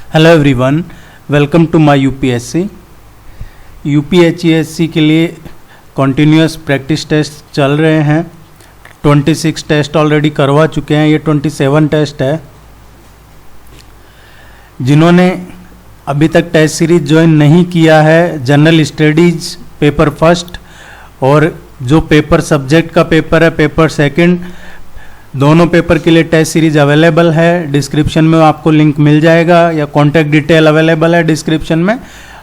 Hello everyone, welcome to my UPSC. UPHESC के लिए continuous practice test चल रहे हैं। 26 टेस्ट ऑलरेडी करवा चुके हैं, ये 27 टेस्ट है। जिन्होंने अभी तक टेस्ट सीरीज ज्वाइन नहीं किया है, जनरल स्टडीज पेपर फर्स्ट और जो पेपर सब्जेक्ट का पेपर है पेपर सेकंड, दोनों पेपर के लिए टेस्ट सीरीज अवेलेबल है। डिस्क्रिप्शन में आपको लिंक मिल जाएगा या कॉन्टैक्ट डिटेल अवेलेबल है डिस्क्रिप्शन में,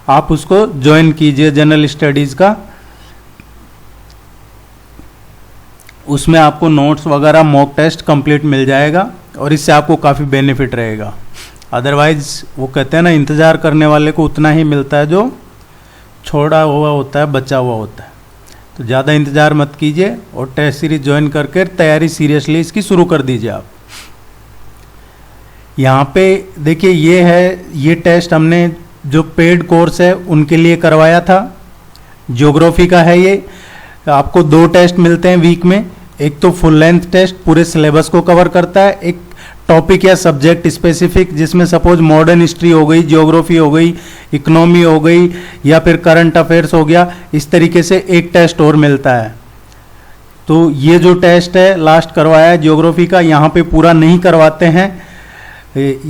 आप उसको ज्वाइन कीजिए जनरल स्टडीज का। उसमें आपको नोट्स वगैरह मॉक टेस्ट कंप्लीट मिल जाएगा और इससे आपको काफ़ी बेनिफिट रहेगा। अदरवाइज वो कहते हैं ना, इंतज़ार करने वाले को उतना ही मिलता है जो छोड़ा हुआ होता है, बचा हुआ होता है। तो ज़्यादा इंतज़ार मत कीजिए और टेस्ट सीरीज ज्वाइन करके तैयारी सीरियसली इसकी शुरू कर दीजिए आप। यहाँ पे देखिए ये टेस्ट हमने जो पेड कोर्स है उनके लिए करवाया था। ज्योग्राफी का है ये। आपको 2 टेस्ट मिलते हैं वीक में, एक तो फुल लेंथ टेस्ट पूरे सिलेबस को कवर करता है, एक टॉपिक या सब्जेक्ट स्पेसिफिक जिसमें सपोज मॉडर्न हिस्ट्री हो गई, ज्योग्राफी हो गई, इकोनॉमी हो गई या फिर करंट अफेयर्स हो गया। इस तरीके से एक टेस्ट और मिलता है। तो ये जो टेस्ट है लास्ट करवाया है ज्योग्राफी का, यहाँ पे पूरा नहीं करवाते हैं,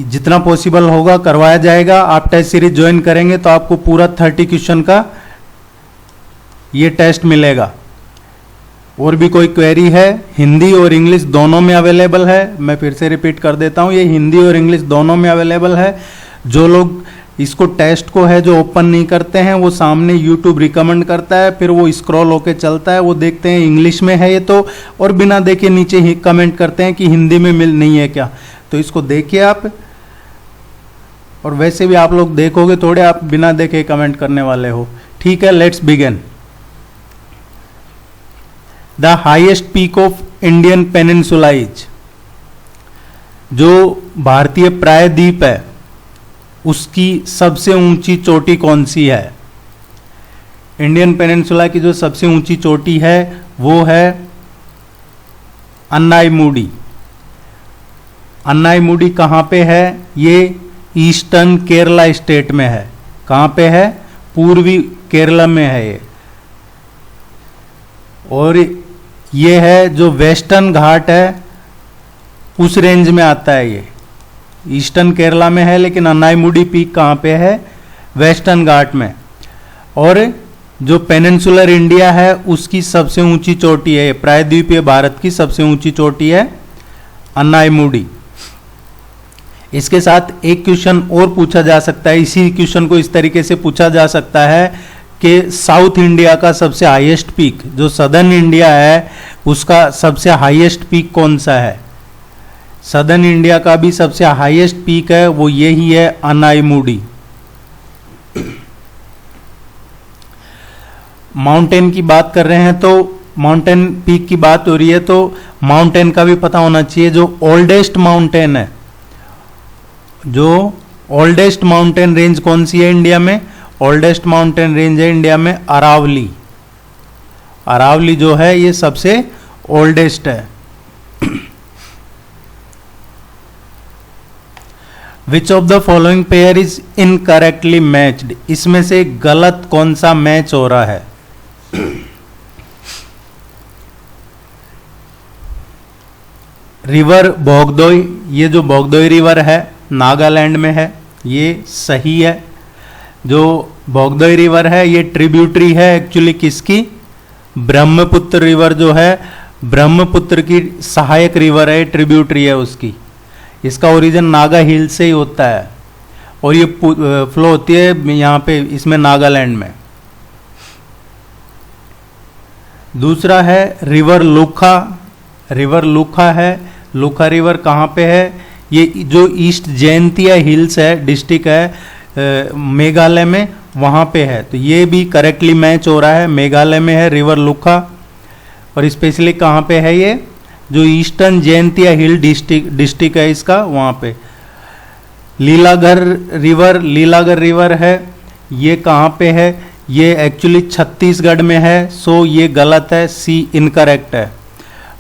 जितना पॉसिबल होगा करवाया जाएगा। आप टेस्ट सीरीज ज्वाइन करेंगे तो आपको पूरा 30 क्वेश्चन का ये टेस्ट मिलेगा। और भी कोई क्वेरी है, हिंदी और इंग्लिश दोनों में अवेलेबल है। मैं फिर से रिपीट कर देता हूँ, ये हिंदी और इंग्लिश दोनों में अवेलेबल है। जो लोग इसको टेस्ट को है जो ओपन नहीं करते हैं, वो सामने यूट्यूब रिकमेंड करता है, फिर वो स्क्रॉल होके चलता है, वो देखते हैं इंग्लिश में है ये तो, और बिना देखे नीचे ही कमेंट करते हैं कि हिंदी में मिल नहीं है क्या। तो इसको देखिए आप, और वैसे भी आप लोग देखोगे थोड़े, आप बिना देखे कमेंट करने वाले हो। ठीक है, let's begin. The highest peak of Indian peninsula is, जो भारतीय प्रायद्वीप है उसकी सबसे ऊंची चोटी कौन सी है? इंडियन पेनिनसुला की जो सबसे ऊंची चोटी है वो है अन्नाईमुडी। अन्नाईमुडी कहाँ पे है? ये ईस्टर्न केरला स्टेट में है। कहाँ पे है? पूर्वी केरला में है ये। और ये है जो वेस्टर्न घाट है उस रेंज में आता है। ये ईस्टर्न केरला में है, लेकिन अन्नाईमुडी पीक कहाँ पे है? वेस्टर्न घाट में। और जो पेनिनसुलर इंडिया है उसकी सबसे ऊंची चोटी है, प्रायद्वीपीय भारत की सबसे ऊंची चोटी है अन्नाईमुडी। इसके साथ एक क्वेश्चन और पूछा जा सकता है, इसी क्वेश्चन को इस तरीके से पूछा जा सकता है कि साउथ इंडिया का सबसे हाईएस्ट पीक, जो सदर्न इंडिया है उसका सबसे हाईएस्ट पीक कौन सा है? सदर्न इंडिया का भी सबसे हाईएस्ट पीक है वो यही है, अन्नाईमुडी। माउंटेन की बात कर रहे हैं तो माउंटेन पीक की बात हो रही है तो माउंटेन का भी पता होना चाहिए। जो ओल्डेस्ट माउंटेन है, जो ओल्डेस्ट माउंटेन रेंज कौन सी है इंडिया में? ओल्डेस्ट माउंटेन रेंज है इंडिया में अरावली। अरावली जो है ये सबसे ओल्डेस्ट है। विच of the following pair is incorrectly matched, इसमें से गलत कौन सा मैच हो रहा है? रिवर बोगदोई, ये जो बोगदोई रिवर है नागालैंड में है, ये सही है। जो बोगदोई रिवर है ये ट्रिब्यूटरी है एक्चुअली किसकी? ब्रह्मपुत्र रिवर जो है, ब्रह्मपुत्र की सहायक रिवर है, ट्रिब्यूटरी है उसकी। इसका ओरिजिन नागा हिल से ही होता है और ये फ्लो होती है यहाँ पे इसमें नागालैंड में। दूसरा है रिवर लूखा। रिवर लूखा है, लूखा रिवर कहाँ पे है? ये जो ईस्ट जयंतिया हिल्स है, डिस्ट्रिक्ट है मेघालय में, वहाँ पे है। तो ये भी करेक्टली मैच हो रहा है, मेघालय में है रिवर लूखा। और स्पेशली कहाँ पे है ये? जो ईस्टर्न जयंतिया हिल डिस्ट्रिक्ट है इसका, वहाँ पे। लीलागर रिवर है, ये कहाँ पे है? ये एक्चुअली छत्तीसगढ़ में है, सो ये गलत है, सी इनकरेक्ट है।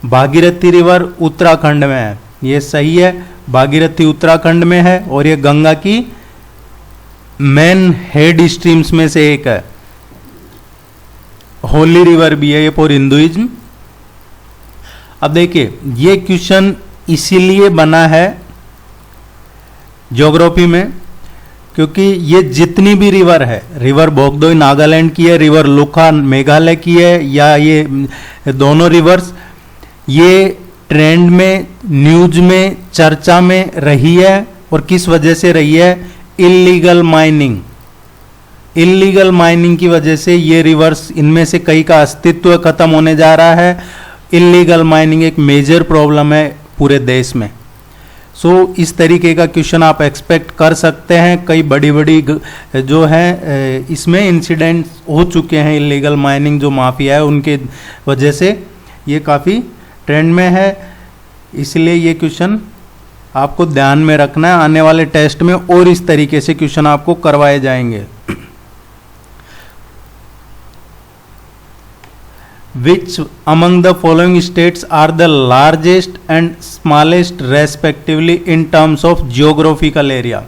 भागीरथी रिवर उत्तराखंड में है, ये सही है, भागीरथी उत्तराखंड में है और ये गंगा की मेन हेड स्ट्रीम्स में से एक है, होली रिवर भी है ये फॉर हिंदुइज्म। अब देखिए ये क्वेश्चन इसीलिए बना है ज्योग्राफी में क्योंकि ये जितनी भी रिवर है, रिवर बोगदोई नागालैंड की है, रिवर लुखा मेघालय की है, या ये दोनों रिवर्स ये ट्रेंड में, न्यूज में, चर्चा में रही है। और किस वजह से रही है? Illegal mining. इल्लीगल माइनिंग की वजह से ये रिवर्स, इनमें से कई का अस्तित्व खत्म होने जा रहा है। इल्लीगल माइनिंग एक मेजर प्रॉब्लम है पूरे देश में। सो इस तरीके का क्वेश्चन आप एक्सपेक्ट कर सकते हैं। कई बड़ी बड़ी जो है इसमें इंसिडेंट्स हो चुके हैं, इल्लीगल माइनिंग जो माफिया है उनके वजह से ये काफ़ी ट्रेंड में है। इसलिए ये क्वेश्चन आपको ध्यान में रखना है, आने वाले टेस्ट में और इस तरीके से क्वेश्चन आपको करवाए जाएंगे। Which among the following states are the largest and smallest respectively in terms of geographical area?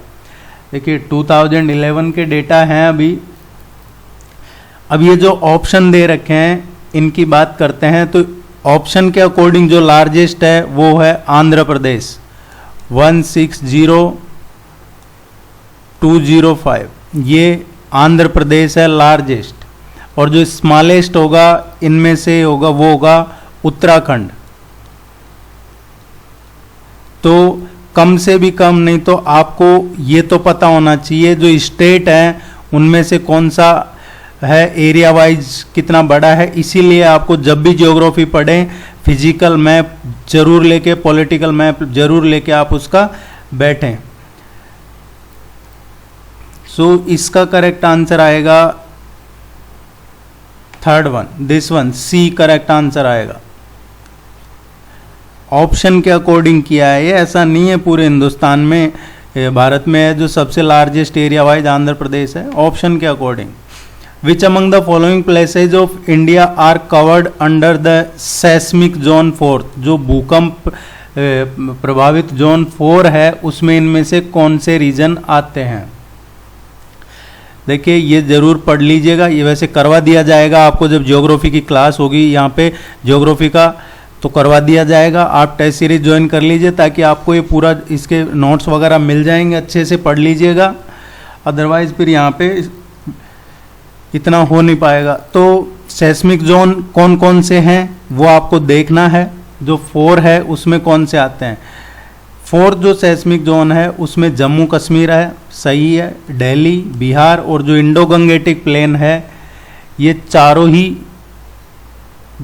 देखिए 2011 के डेटा हैं अभी। अब ये जो ऑप्शन दे रखे हैं इनकी बात करते हैं, तो ऑप्शन के अकॉर्डिंग जो लार्जेस्ट है वो है आंध्र प्रदेश 160,205, ये आंध्र प्रदेश है लार्जेस्ट। और जो स्मॉलेस्ट होगा इनमें से होगा वो होगा उत्तराखंड। तो कम से भी कम नहीं तो आपको ये तो पता होना चाहिए जो स्टेट है उनमें से कौन सा है एरिया वाइज कितना बड़ा है। इसीलिए आपको जब भी ज्योग्राफी पढ़ें फिजिकल मैप जरूर लेके, पॉलिटिकल मैप जरूर लेके आप उसका बैठें। सो इसका करेक्ट आंसर आएगा third one, this one, C correct answer आएगा। ऑप्शन के अकॉर्डिंग किया है ये, ऐसा नहीं है पूरे हिंदुस्तान में, भारत में है जो सबसे largest area wise Andhra Pradesh है। ऑप्शन के according which among the following places of India are covered under the seismic zone 4, जो भूकंप प्रभावित जोन 4 है उसमें इनमें से कौन से रीजन आते हैं। देखिए ये जरूर पढ़ लीजिएगा, ये वैसे करवा दिया जाएगा आपको जब ज्योग्राफी की क्लास होगी यहाँ पे ज्योग्राफी का, तो करवा दिया जाएगा। आप टेस्ट सीरीज ज्वाइन कर लीजिए ताकि आपको ये पूरा इसके नोट्स वगैरह मिल जाएंगे, अच्छे से पढ़ लीजिएगा, अदरवाइज फिर यहाँ पे इतना हो नहीं पाएगा। तो सेस्मिक जोन कौन कौन से हैं वो आपको देखना है, जो 4 है उसमें कौन से आते हैं। 4 जो सेस्मिक जोन है उसमें जम्मू कश्मीर है, सही है, दिल्ली, बिहार और जो इंडो गंगेटिक प्लेन है, ये चारों ही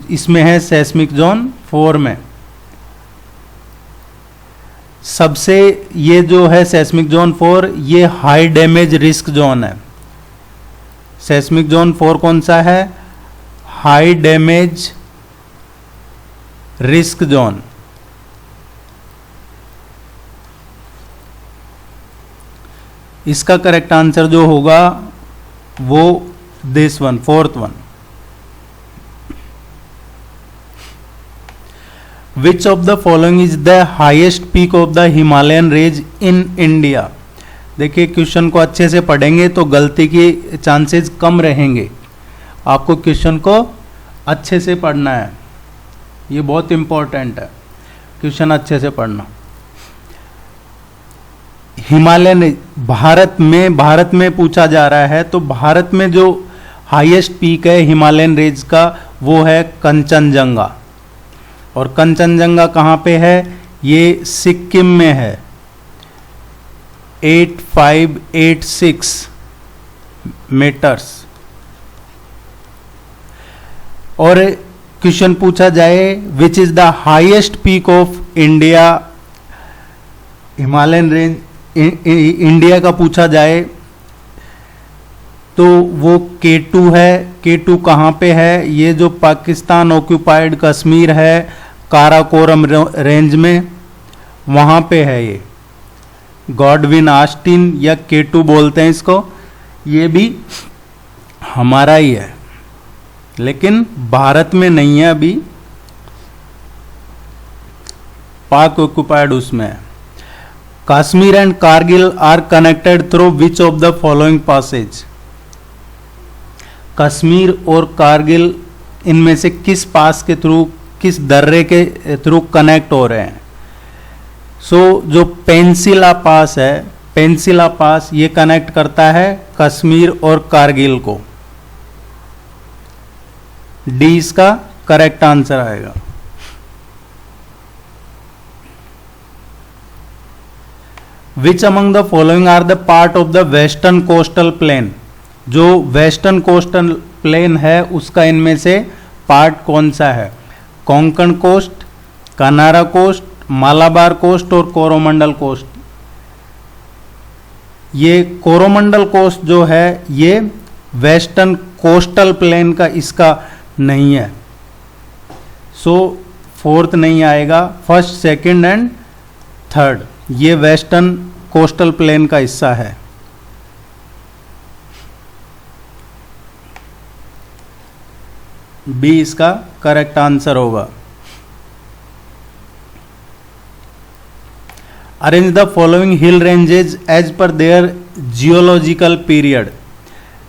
इसमें है सेस्मिक जोन 4 में। सबसे ये जो है सेस्मिक जोन 4 ये हाई डैमेज रिस्क जोन है। सेस्मिक जोन 4 कौन सा है? High damage risk zone. इसका करेक्ट आंसर जो होगा वो this one, 4th one. Which of the following is the highest peak of the Himalayan range in India. देखिए क्वेश्चन को अच्छे से पढ़ेंगे तो गलती के चांसेस कम रहेंगे। आपको क्वेश्चन को अच्छे से पढ़ना है, ये बहुत इंपॉर्टेंट है, क्वेश्चन अच्छे से पढ़ना। हिमालयन भारत में पूछा जा रहा है, तो भारत में जो हाईएस्ट पीक है हिमालयन रेंज का वो है कंचनजंगा। और कंचनजंगा कहाँ पे है? ये सिक्किम में है, 8586 मीटर्स। और क्वेश्चन पूछा जाए which is the highest peak of India, Himalayan range India का पूछा जाए तो वो K2 है। K2 कहाँ पे है? ये जो पाकिस्तान ऑक्यूपाइड कश्मीर है काराकोरम रेंज में, वहाँ पे है ये, गॉडविन ऑस्टिन या K2 बोलते हैं इसको। ये भी हमारा ही है लेकिन भारत में नहीं है, अभी पाक ऑक्यूपाइड उसमें है। Kashmir and Kargil are connected through which of the following passes. Kashmir और कारगिल इनमें से किस पास के थ्रू, किस दर्रे के थ्रू कनेक्ट हो रहे हैं। जो पेंसिला पास है, पेंसिला पास ये कनेक्ट करता है कश्मीर और कारगिल को। डी इसका करेक्ट आंसर आएगा। Which among the following are the part of the western coastal plain. जो वेस्टर्न कोस्टल प्लेन है उसका इनमें से पार्ट कौन सा है। Konkan coast, Kanara coast, Malabar coast और कोरोमंडल कोस्ट। ये कोरोमंडल कोस्ट जो है ये वेस्टर्न कोस्टल प्लेन का इसका नहीं है। फोर्थ नहीं आएगा, फर्स्ट, सेकंड एंड थर्ड ये वेस्टर्न कोस्टल प्लेन का हिस्सा है। बी इसका करेक्ट आंसर होगा। Arrange the following hill ranges as per their geological period.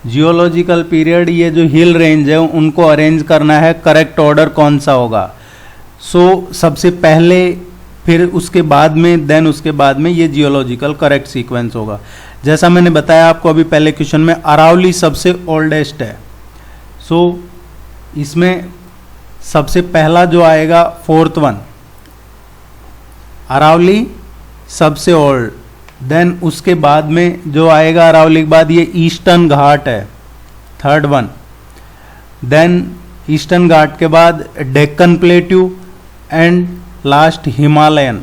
Geological period, ये जो हिल रेंज है उनको अरेंज करना है, करेक्ट ऑर्डर कौन सा होगा। सबसे पहले, फिर उसके बाद में, देन उसके बाद में ये जियोलॉजिकल करेक्ट सीक्वेंस होगा। जैसा मैंने बताया आपको अभी पहले क्वेश्चन में, अरावली सबसे ओल्डेस्ट है। इसमें सबसे पहला जो आएगा फोर्थ वन, अरावली सबसे ओल्ड। देन उसके बाद में जो आएगा अरावली के बाद ये ईस्टर्न घाट है, थर्ड वन। देन ईस्टर्न घाट के बाद Deccan plateau and last Himalayan.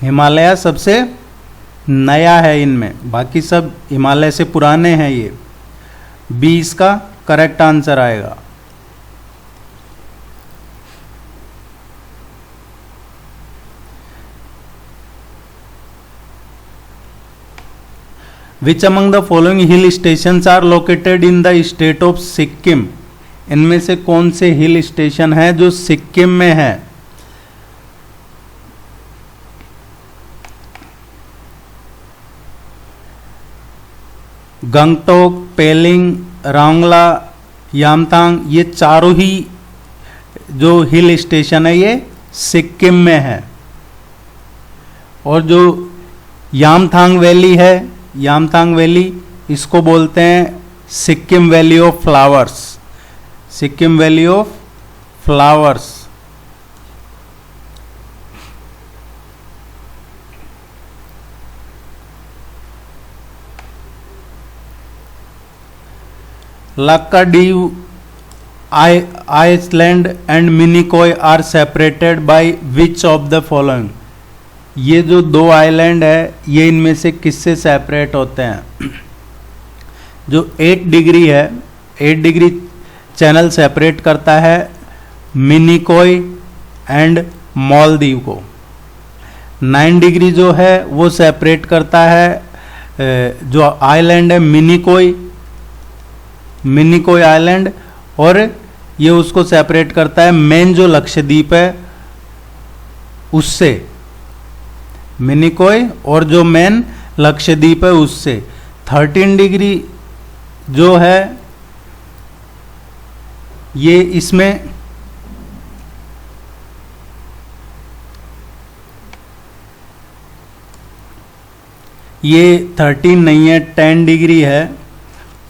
Himalaya सबसे नया है इनमें, बाकी सब हिमालय से पुराने हैं ये। बी इसका करेक्ट आंसर आएगा। Which among the following hill stations are located in the state of Sikkim. इनमें से कौन से हिल स्टेशन है जो सिक्किम में है। गंगटोक, पेलिंग, रांगला, यामतांग, ये चारों ही जो हिल स्टेशन है ये सिक्किम में है। और जो यामथांग वैली है, यामथांग वैली, इसको बोलते हैं Sikkim valley of flowers. Sikkim valley of flowers. Laccadive island and Minicoy are separated by which of the following. ये जो दो आइलैंड है ये इनमें से किससे सेपरेट होते हैं। जो 8 डिग्री है, 8 डिग्री चैनल सेपरेट करता है मिनिकॉय एंड मालदीव को। 9 डिग्री जो है वो सेपरेट करता है जो आइलैंड है मिनिकॉय, मिनिकॉय आइलैंड, और ये उसको सेपरेट करता है मेन जो लक्षद्वीप है उससे। मिनिकॉय और जो मेन लक्षद्वीप है उससे। 13 डिग्री जो है ये इसमें ये 13 नहीं है, 10 डिग्री है।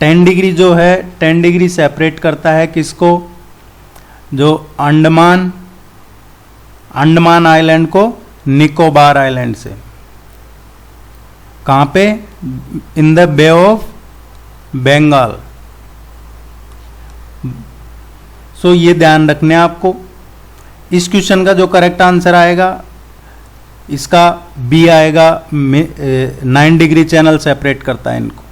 10 डिग्री जो है, 10 डिग्री सेपरेट करता है किसको, जो अंडमान आइलैंड को निकोबार आइलैंड से। कहाँ पे, in the bay of Bengal. ये ध्यान रखने आपको। इस क्वेश्चन का जो करेक्ट आंसर आएगा इसका बी आएगा। 9 डिग्री चैनल सेपरेट करता है इनको।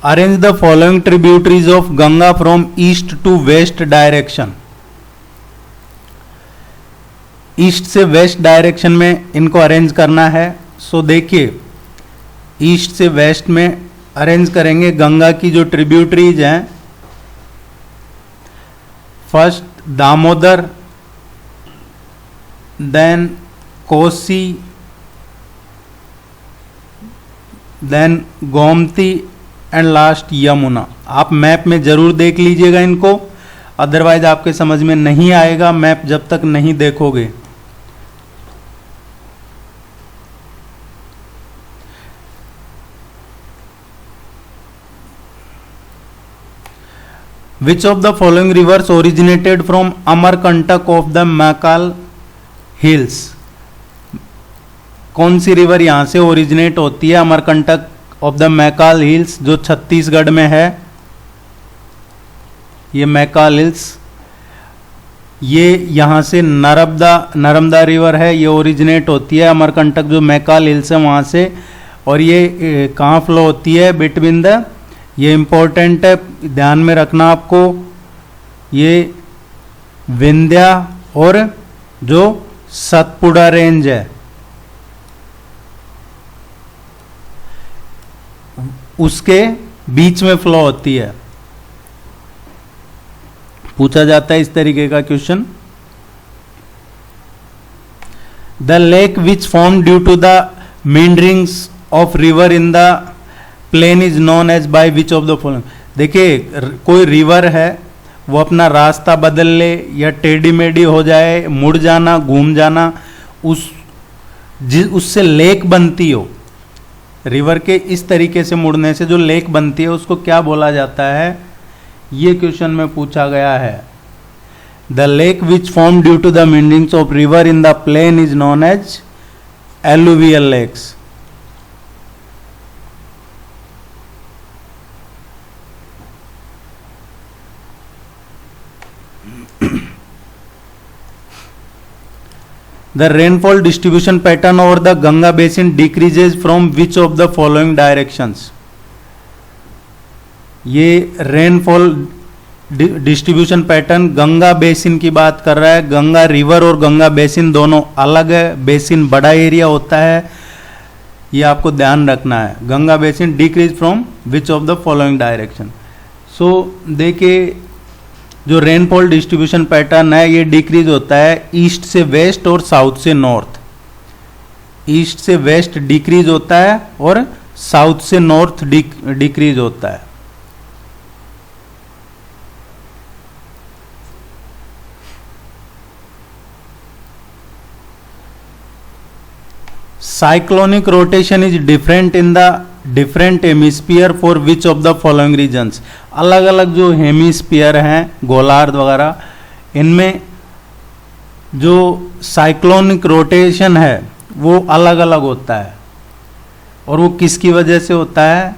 Arrange the following tributaries of Ganga from east to west direction. East से वेस्ट डायरेक्शन में इनको अरेंज करना है। देखिए ईस्ट से वेस्ट में अरेंज करेंगे। गंगा की जो ट्रिब्यूटरीज हैं, first Damodar, then Kosi, then Gomti and last Yamuna. आप मैप में जरूर देख लीजिएगा इनको, अदरवाइज आपके समझ में नहीं आएगा मैप जब तक नहीं देखोगे। Which of the following rivers originated from Amarkantak of the Maikal hills? कौन सी रिवर यहां से ओरिजिनेट होती है Amarkantak of the Maikal hills, जो छत्तीसगढ़ में है? ये मैकाल हिल्स, ये यहां से नर्मदा रिवर है, ये ओरिजिनेट होती है अमरकंटक जो मैकाल हिल्स है वहां से। और ये कहाँ फ्लो होती है? बिटवीन द, ये इंपॉर्टेंट है, ध्यान में रखना आपको, ये विंध्या और जो सतपुड़ा रेंज है उसके बीच में फ्लो होती है। पूछा जाता है इस तरीके का question. The lake which form due to the meanderings of river in the plain is known as by which of the following? देखिए, कोई रिवर है वो अपना रास्ता बदल ले या टेढ़ी मेढ़ी हो जाए, मुड़ जाना, घूम जाना, उससे लेक बनती हो, रिवर के इस तरीके से मुड़ने से जो लेक बनती है उसको क्या बोला जाता है? ये क्वेश्चन में पूछा गया है। The lake which form due to the meanderings of river in the plain is known as alluvial lakes. The rainfall distribution pattern over the Ganga basin decreases from which of the following directions? ये rainfall distribution pattern Ganga basin की बात कर रहा है। Ganga river और Ganga basin दोनों अलग है, बेसिन बड़ा एरिया होता है, ये आपको ध्यान रखना है। Ganga basin decreases from which of the following direction? So देखिए, जो रेनफॉल डिस्ट्रीब्यूशन पैटर्न है ये डिक्रीज होता है ईस्ट से वेस्ट और साउथ से नॉर्थ। ईस्ट से वेस्ट डिक्रीज होता है और साउथ से नॉर्थ डिक्रीज होता है। Cyclonic rotation is different in the different hemisphere for which of the following regions? अलग अलग जो हेमिस्फीयर हैं, गोलार्ध वगैरह, इनमें जो साइक्लोनिक रोटेशन है वो अलग अलग होता है। और वो किसकी वजह से होता है?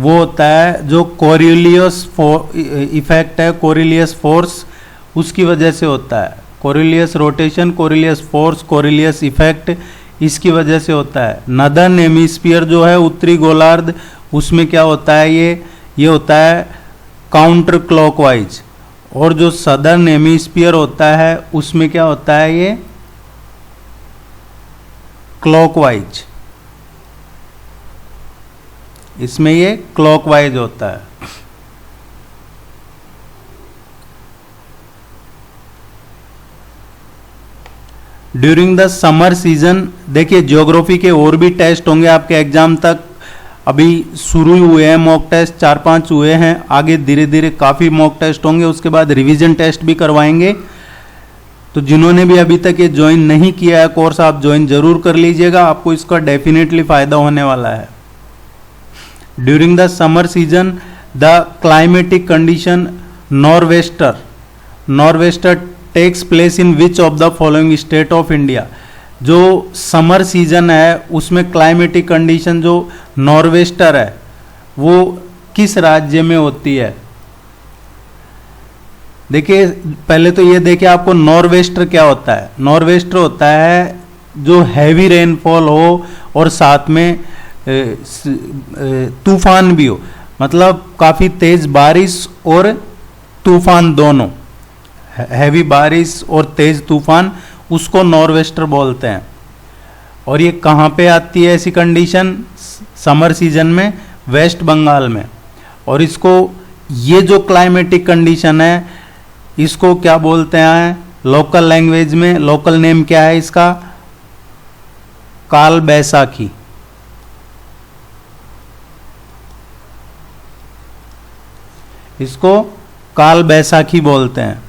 वो होता है जो कोरिलियस इफेक्ट है, कोरिलियस फोर्स, उसकी वजह से होता है। कोरिलियस रोटेशन, कोरिलियस फोर्स, कोरिलियस इफेक्ट, इसकी वजह से होता है। नदर्न हेमिस्फीयर जो है, उत्तरी गोलार्ध, उसमें क्या होता है? ये होता है काउंटर क्लॉकवाइज। और जो सदर्न हेमिस्फीयर होता है उसमें क्या होता है? ये क्लॉकवाइज, इसमें ये क्लॉकवाइज होता है। ड्यूरिंग द समर सीजन, देखिए ज्योग्राफी के और भी टेस्ट होंगे आपके एग्जाम तक, अभी शुरू हुए हैं मॉक टेस्ट, 4-5 हुए हैं, आगे धीरे धीरे काफ़ी मॉक टेस्ट होंगे, उसके बाद रिवीजन टेस्ट भी करवाएंगे। तो जिन्होंने भी अभी तक ये ज्वाइन नहीं किया है कोर्स, आप ज्वाइन जरूर कर लीजिएगा, आपको इसका डेफिनेटली फ़ायदा होने वाला है। During the summer season the climatic condition norwester takes place in which of the following state of India? जो समर सीजन है उसमें क्लाइमेटिक कंडीशन जो नॉर्वेस्टर है वो किस राज्य में होती है? देखिए, पहले तो ये देखिए आपको नॉर्वेस्टर क्या होता है। नॉर्वेस्टर होता है जो हैवी रेनफॉल हो और साथ में तूफान भी हो, मतलब काफ़ी तेज बारिश और तूफान दोनों, हैवी बारिश और तेज तूफान, उसको नॉर्वेस्टर बोलते हैं। और ये कहाँ पे आती है ऐसी कंडीशन? समर सीजन में वेस्ट बंगाल में। और इसको ये जो क्लाइमेटिक कंडीशन है इसको क्या बोलते हैं लोकल लैंग्वेज में, लोकल नेम क्या है इसका, काल बैसाखी। इसको काल बैसाखी बोलते हैं,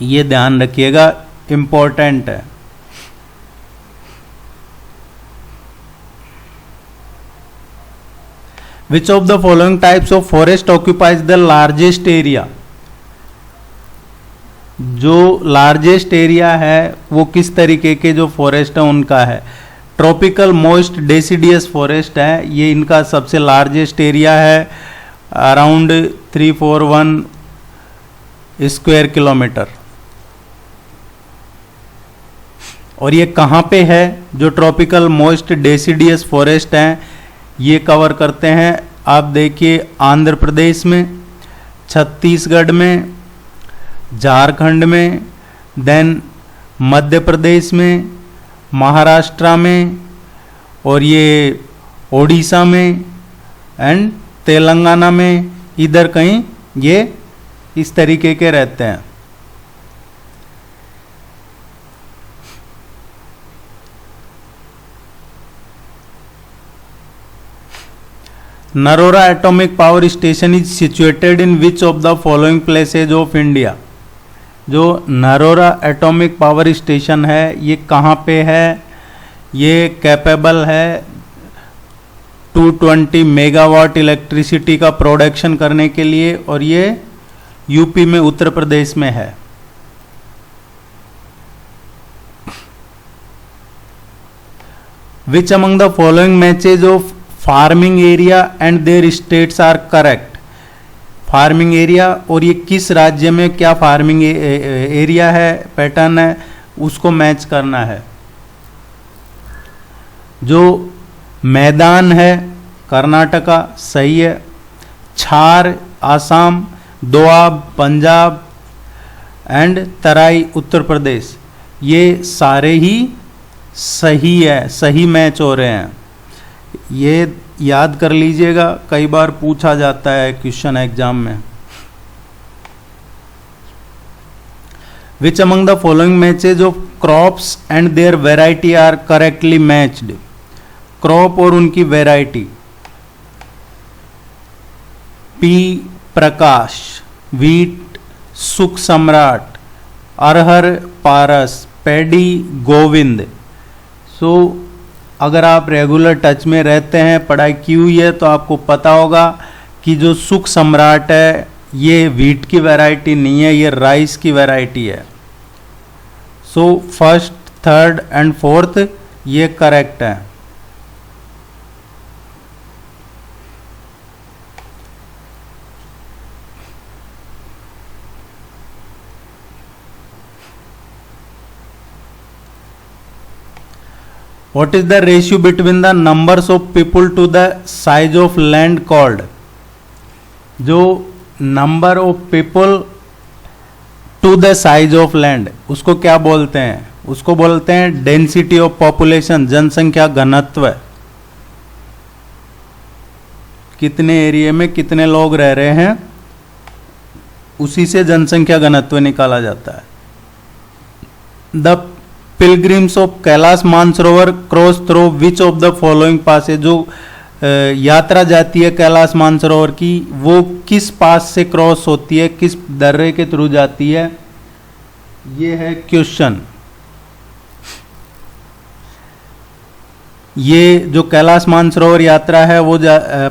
ये ध्यान रखिएगा, इंपॉर्टेंट है। Which of the following types of forest occupies the largest area? जो लार्जेस्ट एरिया है वो किस तरीके के जो फॉरेस्ट है उनका है। ट्रॉपिकल मोइस्ट डेसिडियस फॉरेस्ट है, ये इनका सबसे लार्जेस्ट एरिया है, अराउंड 341 स्क्वायर किलोमीटर। और ये कहाँ पे है, जो ट्रॉपिकल मोइस्ट डेसिडियस फॉरेस्ट हैं ये कवर करते हैं, आप देखिए आंध्र प्रदेश में, छत्तीसगढ़ में, झारखंड में, देन मध्य प्रदेश में, महाराष्ट्र में, और ये ओडिशा में एंड तेलंगाना में, इधर कहीं ये इस तरीके के रहते हैं। Narora atomic power station is situated in which of the following places of India. जो नरोरा एटॉमिक पावर स्टेशन है ये कहाँ पे है, ये कैपेबल है 220 मेगावाट इलेक्ट्रिसिटी का प्रोडक्शन करने के लिए, और ये यूपी में, उत्तर प्रदेश में है। Which among the following matches of farming area and their states are correct. Farming area और ये किस राज्य में क्या फार्मिंग एरिया है, पैटर्न है, उसको मैच करना है। जो मैदान है कर्नाटका सही है, छार आसाम, दोआब पंजाब एंड तराई उत्तर प्रदेश, ये सारे ही सही है, सही मैच हो रहे हैं। ये याद कर लीजिएगा, कई बार पूछा जाता है क्वेश्चन एग्जाम में। Which among the following matches of crops and their variety are correctly matched. Crop और उनकी वेराइटी, पी प्रकाश, वीट सुख सम्राट, अरहर पारस, पैडी गोविंद। सो अगर आप रेगुलर टच में रहते हैं, पढ़ाई की हुई है, तो आपको पता होगा कि जो सुख सम्राट है ये वीट की वैरायटी नहीं है, ये राइस की वैरायटी है। So first, third and fourth ये करेक्ट है। What is the ratio between the numbers of people to the size of land called? जो number of people to the size of land उसको क्या बोलते हैं? उसको बोलते हैं डेंसिटी ऑफ पॉपुलेशन, जनसंख्या घनत्व। कितने एरिया में कितने लोग रह रहे हैं उसी से जनसंख्या घनत्व निकाला जाता है। The pilgrims of Kailash Mansarovar cross through which of the following pass है। जो यात्रा जाती है कैलाश मानसरोवर की वो किस पास से क्रॉस होती है, किस दर्रे के थ्रू जाती है, ये है क्वेश्चन। ये जो कैलाश मानसरोवर यात्रा है वो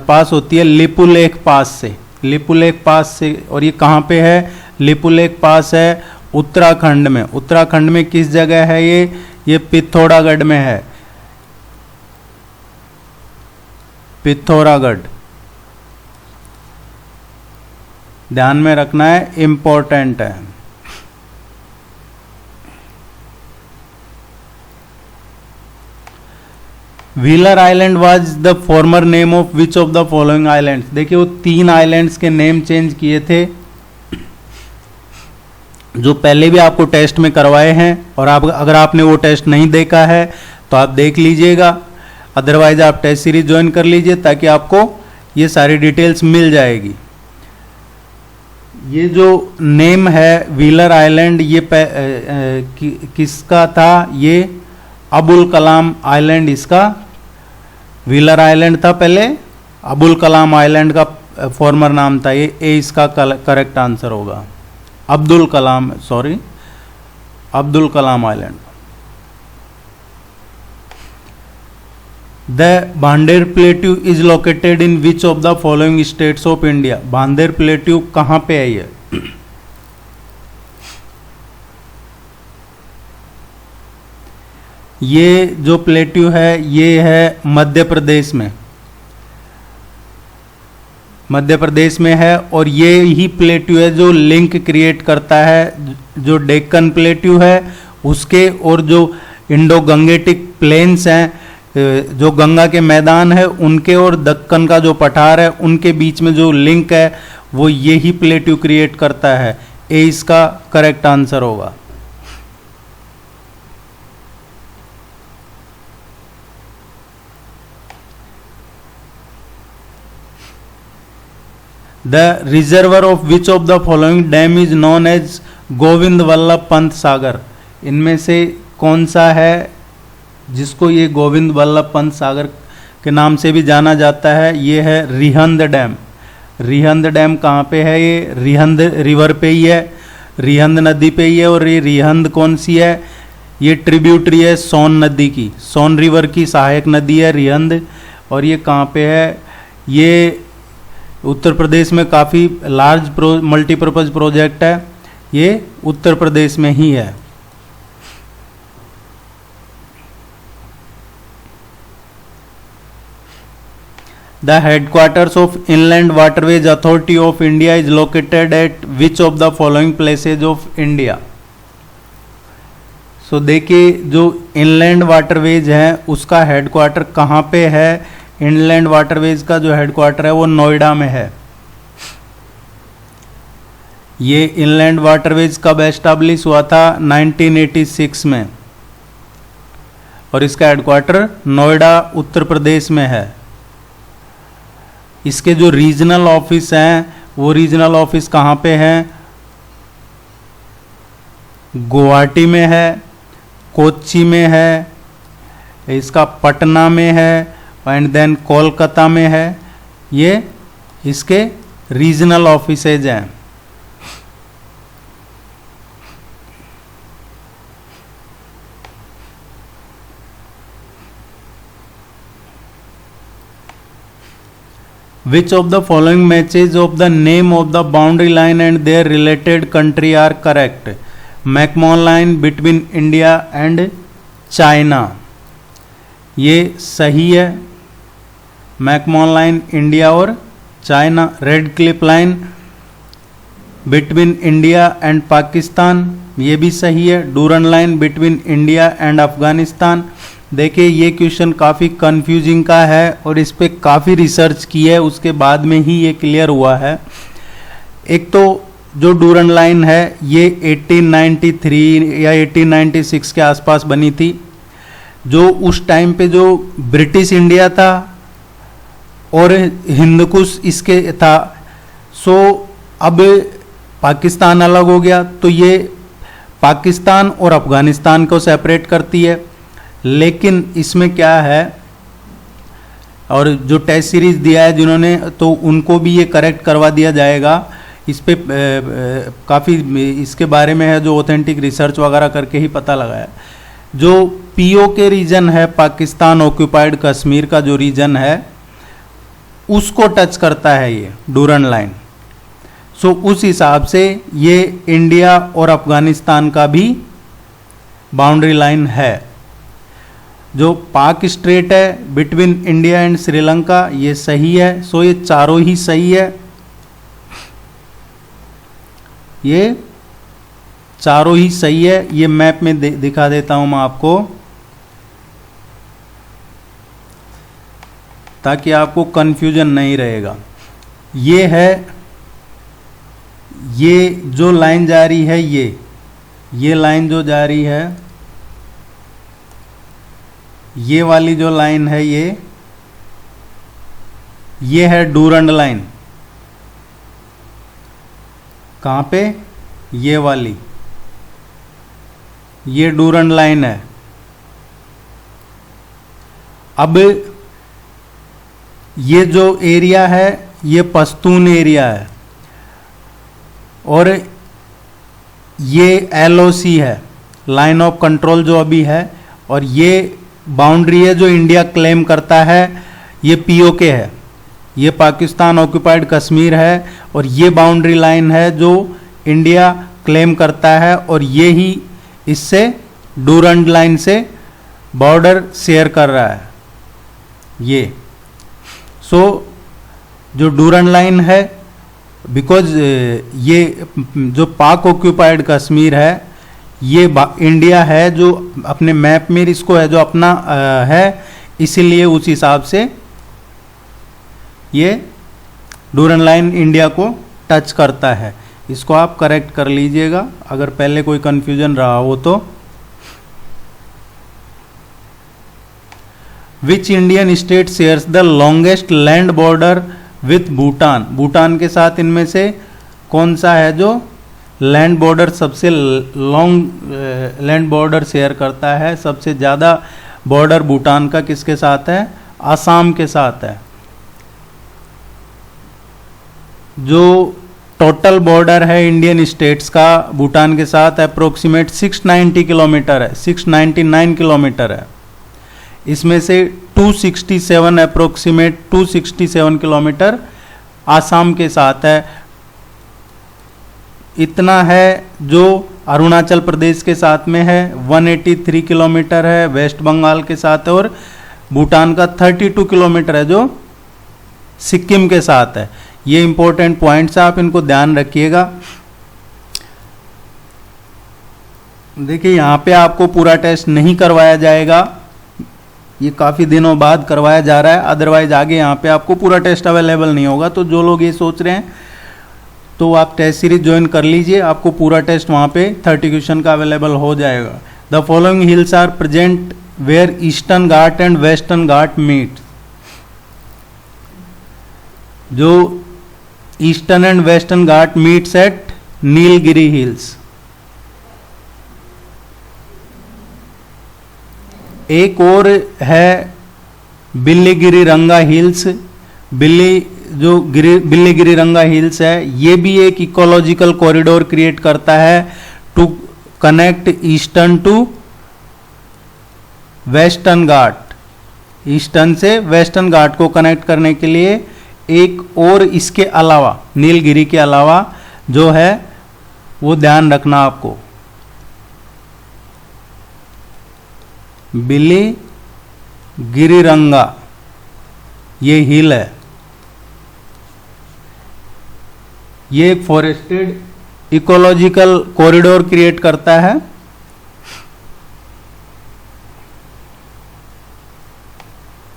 पास होती है लिपुलेख पास से, लिपुलेख पास से। और ये कहाँ पे है? लिपुलेख पास है उत्तराखंड में। उत्तराखंड में किस जगह है ये पिथौरागढ़ में है, पिथौरागढ़, ध्यान में रखना है, इंपॉर्टेंट है। Wheeler island was the former name of which of the following islands. देखिए वो 3 आइलैंड्स के नेम चेंज किए थे जो पहले भी आपको टेस्ट में करवाए हैं, और आप अगर आपने वो टेस्ट नहीं देखा है तो आप देख लीजिएगा, अदरवाइज आप टेस्ट सीरीज ज्वाइन कर लीजिए ताकि आपको ये सारी डिटेल्स मिल जाएगी। ये जो नेम है व्हीलर आइलैंड, ये किसका था? ये अबुल कलाम आइलैंड इसका व्हीलर आइलैंड था पहले, अबुल कलाम आइलैंड का फॉर्मर नाम था ये। ए इसका करेक्ट आंसर होगा। Abdul Kalam island. The Bhander plateau is located in which of the following states of India? Bhander plateau कहां पे है ये जो प्लेट्यू है ये है मध्य प्रदेश में, मध्य प्रदेश में है। और ये ही प्लेट्यू है जो लिंक क्रिएट करता है जो डेक्कन प्लेट्यू है उसके, और जो इंडो गंगेटिक प्लेन्स हैं, जो गंगा के मैदान है उनके, और दक्कन का जो पठार है उनके बीच में जो लिंक है वो यही प्लेट्यू क्रिएट करता है। ए इसका करेक्ट आंसर होगा। The reservoir of which of the following dam is known as Govind Vallabh Pant Sagar? इनमें से कौन सा है जिसको ये गोविंद वल्लभ पंत सागर के नाम से भी जाना जाता है? ये है रिहंद डैम। रिहंद डैम कहाँ पे है? ये रिहंद रिवर पे ही है, रिहंद नदी पे ही है। और ये रिहंद कौन सी है? ये ट्रिब्यूटरी है सोन नदी की, सोन रिवर की सहायक नदी है रिहंद। और ये कहाँ पे है? ये उत्तर प्रदेश में काफ़ी लार्ज मल्टीपर्पज़ प्रोजेक्ट है, ये उत्तर प्रदेश में ही है। The headquarters of inland waterways authority of India is located at which of the following places of India? So देखिए जो इनलैंड वाटरवेज है उसका हेडक्वार्टर कहाँ पे है? इनलैंड वाटरवेज का जो हेडक्वार्टर है वो नोएडा में है। ये इनलैंड वाटरवेज कब एस्टैब्लिश हुआ था? 1986 में। और इसका हेडक्वार्टर नोएडा उत्तर प्रदेश में है। इसके जो रीजनल ऑफिस हैं वो रीजनल ऑफिस कहाँ पे हैं? गुवाहाटी में है, कोच्चि में है, इसका पटना में है, एंड देन कोलकाता में है। ये इसके रीजनल ऑफिसेज हैं। Which of the following matches of the name of the boundary line and their related country are correct? McMahon line between India and China, ये सही है। मैकमोहन लाइन इंडिया और China. Red Cliff line between India and Pakistan, ये भी सही है। Durand line between India and Afghanistan. देखिए ये क्वेश्चन काफ़ी कंफ्यूजिंग का है और इस पर काफ़ी रिसर्च की है, उसके बाद में ही ये क्लियर हुआ है। एक तो जो डूरन लाइन है ये 1893 या 1896 के आसपास बनी थी। जो उस टाइम पे जो ब्रिटिश इंडिया था और हिंदकुश इसके था, सो अब पाकिस्तान अलग हो गया तो ये पाकिस्तान और अफगानिस्तान को सेपरेट करती है। लेकिन इसमें क्या है, और जो टेस्ट सीरीज दिया है जिन्होंने, तो उनको भी ये करेक्ट करवा दिया जाएगा। इस पे काफ़ी इसके बारे में है जो ऑथेंटिक रिसर्च वगैरह करके ही पता लगा है। जो पीओ के रीजन है, पाकिस्तान ऑक्यूपाइड कश्मीर का जो रीजन है उसको टच करता है ये डूरन लाइन। सो उस हिसाब से ये इंडिया और अफगानिस्तान का भी बाउंड्री लाइन है। जो पाक स्ट्रेट है बिटवीन इंडिया एंड श्रीलंका, ये सही है। सो ये चारों ही सही है, ये चारों ही सही है। ये मैप में दिखा देता हूं मैं आपको ताकि आपको कंफ्यूजन नहीं रहेगा। ये है, ये जो लाइन जा रही है, ये लाइन जो जा रही है, ये वाली जो लाइन है ये है डूरंड लाइन, कहाँ पे, ये वाली, ये डूरंड लाइन है। अब ये जो एरिया है ये पश्तून एरिया है और ये LOC है, लाइन ऑफ कंट्रोल जो अभी है, और ये बाउंड्री है जो इंडिया क्लेम करता है, ये POK है, ये पाकिस्तान ऑक्यूपाइड कश्मीर है, और ये बाउंड्री लाइन है जो इंडिया क्लेम करता है, और ये ही इससे डूरंड लाइन से बॉर्डर शेयर कर रहा है ये। सो जो डूरंड लाइन है, बिकॉज ये जो पाक ऑक्यूपाइड कश्मीर है, ये इंडिया है जो अपने मैप में इसको है जो अपना है, इसीलिए उस हिसाब से ये डूरंड लाइन इंडिया को टच करता है। इसको आप करेक्ट कर लीजिएगा अगर पहले कोई कंफ्यूजन रहा हो तो। Which Indian state shares the longest land border with Bhutan? Bhutan के साथ इनमें से कौन सा है जो लैंड बॉर्डर सबसे लॉन्ग लैंड बॉर्डर शेयर करता है? सबसे ज़्यादा बॉर्डर भूटान का किसके साथ है? आसाम के साथ है। जो टोटल बॉर्डर है इंडियन स्टेट्स का भूटान के साथ अप्रोक्सीमेट 690 किलोमीटर है, 699 किलोमीटर है। इसमें से 267 अप्रोक्सीमेट 267 किलोमीटर आसाम के साथ है। इतना है जो अरुणाचल प्रदेश के साथ में है, 183 किलोमीटर है वेस्ट बंगाल के साथ है, और भूटान का 32 किलोमीटर है जो सिक्किम के साथ है। ये इंपॉर्टेंट पॉइंट्स आप इनको ध्यान रखिएगा। देखिए यहाँ पे आपको पूरा टेस्ट नहीं करवाया जाएगा, ये काफ़ी दिनों बाद करवाया जा रहा है, अदरवाइज आगे यहाँ पे आपको पूरा टेस्ट अवेलेबल नहीं होगा। तो जो लोग ये सोच रहे हैं तो आप टेस्ट सीरीज ज्वाइन कर लीजिए, आपको पूरा टेस्ट वहाँ पे 30 क्वेश्चन का अवेलेबल हो जाएगा। The following hills are present where eastern ghat and western ghat meet. जो eastern and western ghat meets at Nilgiri hills. एक और है बिल्लीगिरी रंगा हिल्स। बिल्लीगिरी रंगा हिल्स है, ये भी एक इकोलॉजिकल कॉरिडोर क्रिएट करता है to connect eastern to western ghat. Eastern से वेस्टर्न घाट को कनेक्ट करने के लिए एक और इसके अलावा, नीलगिरी के अलावा जो है वो ध्यान रखना आपको, बिल्लीगिरीरंगा ये हिल है। ये एक फॉरेस्टेड इकोलॉजिकल कॉरिडोर क्रिएट करता है।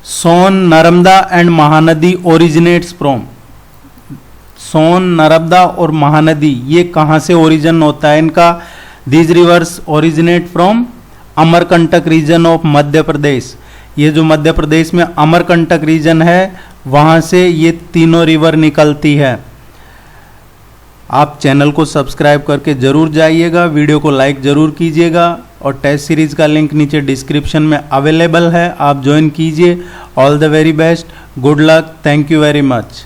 Son, Narmada and Mahanadi originates from. Son, Narmada और महानदी ये कहाँ से ओरिजिन होता है इनका? These rivers originate from Amarkantak region of Madhya Pradesh. ये जो मध्य प्रदेश में अमरकंटक रीजन है वहाँ से ये तीनों रिवर निकलती है। आप चैनल को सब्सक्राइब करके जरूर जाइएगा, वीडियो को लाइक जरूर कीजिएगा, और टेस्ट सीरीज का लिंक नीचे डिस्क्रिप्शन में अवेलेबल है, आप ज्वाइन कीजिए। All the very best, good luck, thank you very much.